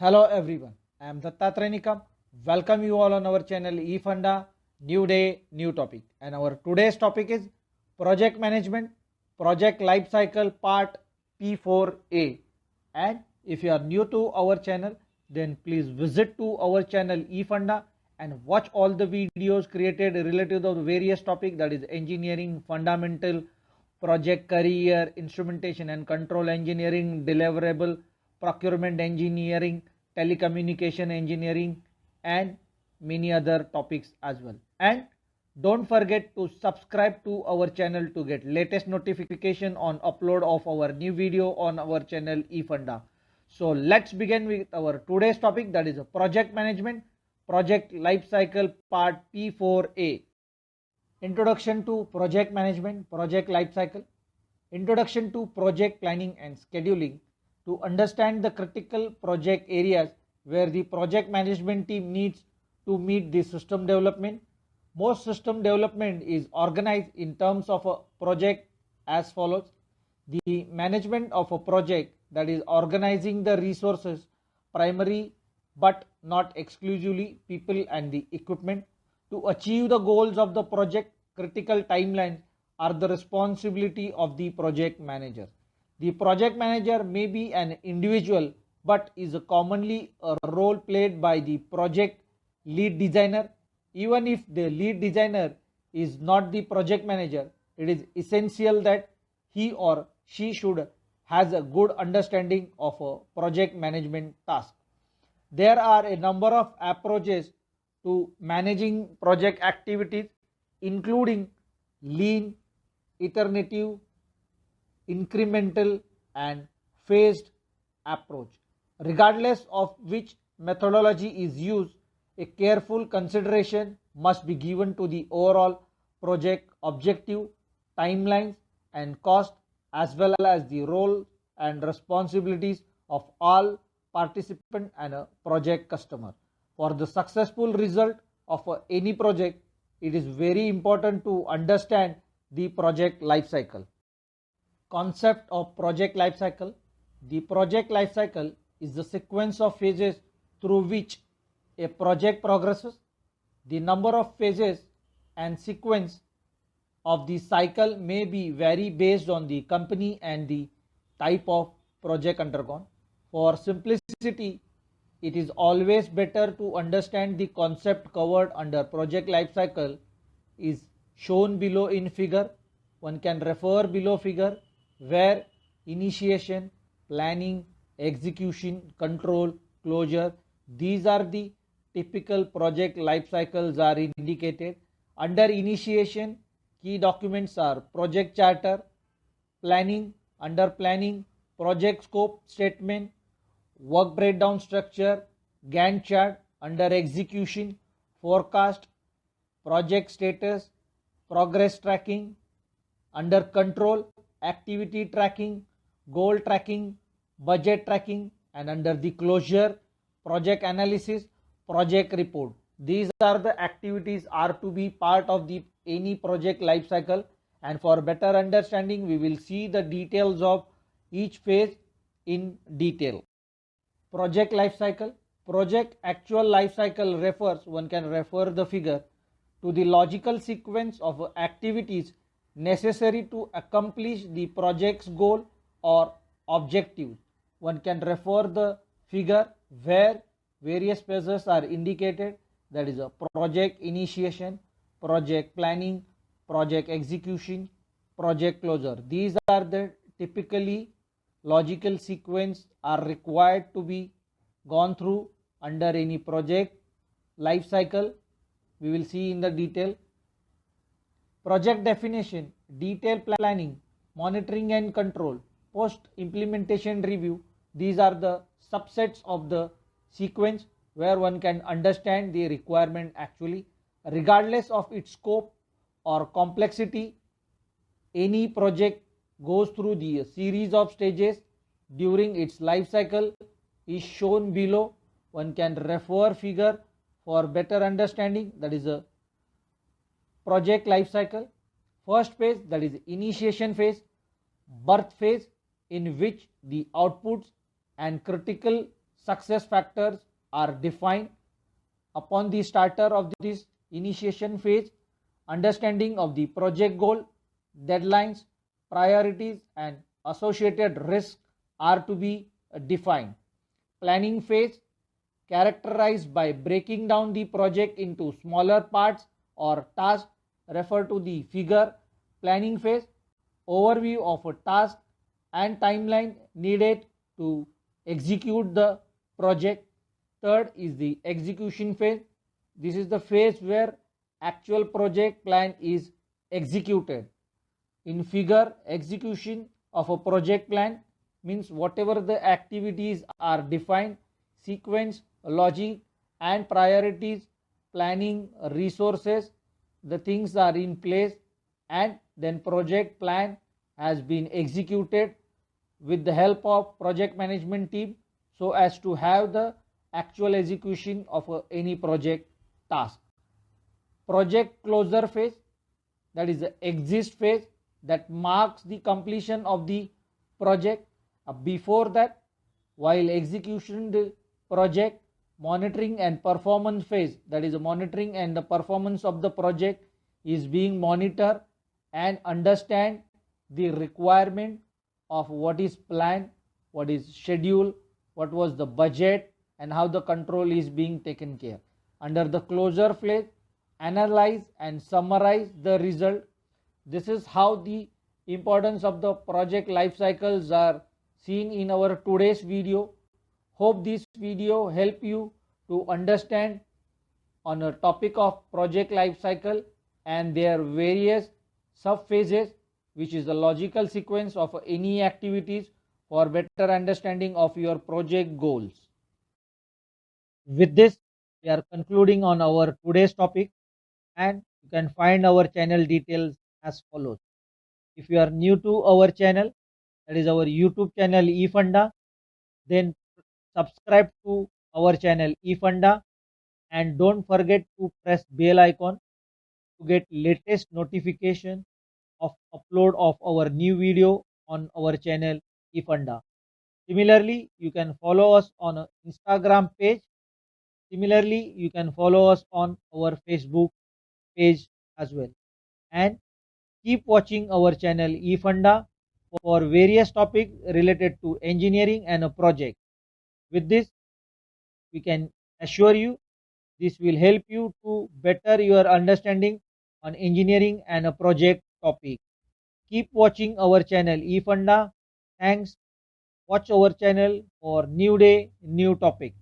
Hello everyone, I am Dattatrenikam. Welcome you all on our channel eFunda, new day, new topic. And our today's topic is project management, project lifecycle part P4A. And if you are new to our channel, then please visit to our channel eFunda and watch all the videos created related to the various topics, that is engineering, fundamental, project career, instrumentation and control engineering, deliverable, procurement engineering, telecommunication engineering, and many other topics as well. And don't forget to subscribe to our channel to get latest notification on upload of our new video on our channel eFunda. So let's begin with our today's topic, that is project management, project lifecycle part P4A. Introduction to project management, project lifecycle. Introduction to project planning and scheduling. To understand the critical project areas where the project management team needs to meet the system development. Most system development is organized in terms of a project as follows. The management of a project, that is organizing the resources, primary but not exclusively people and the equipment. To achieve the goals of the project, critical timelines are the responsibility of the project manager. The project manager may be an individual but is commonly a role played by the project lead designer. Even if the lead designer is not the project manager, it is essential that he or she should has a good understanding of a project management task. There are a number of approaches to managing project activities, including lean, iterative, incremental and phased approach. Regardless of which methodology is used, a careful consideration must be given to the overall project objective, timelines and cost, as well as the role and responsibilities of all participants and a project customer. For the successful result of any project, it is very important to understand the project life cycle. Concept of project life cycle. The project life cycle is the sequence of phases through which a project progresses. The number of phases and sequence of the cycle may be vary based on the company and the type of project undergone. For simplicity, it is always better to understand the concept covered under project life cycle is shown below in figure. One can refer below figure, where initiation, planning, execution, control, closure, these are the typical project life cycles are indicated. Under initiation, key documents are project charter. Planning, under planning, project scope statement, work breakdown structure, Gantt chart. Under execution, forecast, project status, progress tracking. Under control, activity tracking, goal tracking, budget tracking, and under the closure, project analysis, project report. These are the activities are to be part of the any project life cycle, and for better understanding we will see the details of each phase in detail. Project life cycle. Project actual life cycle refers, one can refer the figure, to the logical sequence of activities necessary to accomplish the project's goal or objectives. One can refer the figure where various phases are indicated, that is a project initiation, project planning, project execution, project closure. These are the typically logical sequence are required to be gone through under any project life cycle. We will see in the detail. Project definition, detailed planning, monitoring and control, post implementation review. These are the subsets of the sequence where one can understand the requirement actually. Regardless of its scope or complexity, any project goes through the series of stages during its life cycle is shown below. One can refer figure for better understanding, that is a project life cycle. First phase, that is initiation phase, birth phase, in which the outputs and critical success factors are defined upon the starter of this initiation phase. Understanding of the project goal, deadlines, priorities and associated risks are to be defined. Planning phase, characterized by breaking down the project into smaller parts or tasks, refer to the figure. Planning phase, overview of a task and timeline needed to execute the project. Third is the execution phase. This is the phase where actual project plan is executed. In figure, execution of a project plan means whatever the activities are defined, sequence, logic and priorities, planning, resources, the things are in place, and then project plan has been executed with the help of project management team so as to have the actual execution of any project task. Project closure phase, that is the exit phase, that marks the completion of the project. Before that, while execution the project, monitoring and performance phase, that is the monitoring and the performance of the project is being monitored and understand the requirement of what is planned, what is scheduled, what was the budget and how the control is being taken care. Under the closure phase, analyze and summarize the result. This is how the importance of the project life cycles are seen in our today's video. Hope this video help you to understand on a topic of project life cycle and their various sub phases, which is the logical sequence of any activities for better understanding of your project goals. With this, we are concluding on our today's topic, and you can find our channel details as follows. If you are new to our channel, that is our YouTube channel eFunda, then subscribe to our channel eFunda and don't forget to press bell icon to get latest notification of upload of our new video on our channel eFunda. Similarly, you can follow us on a Instagram page. Similarly, you can follow us on our Facebook page as well. And keep watching our channel eFunda for various topics related to engineering and a project. With this, we can assure you this will help you to better your understanding on engineering and a project topic. Keep watching our channel eFunda. Thanks. Watch our channel for new day, new topic.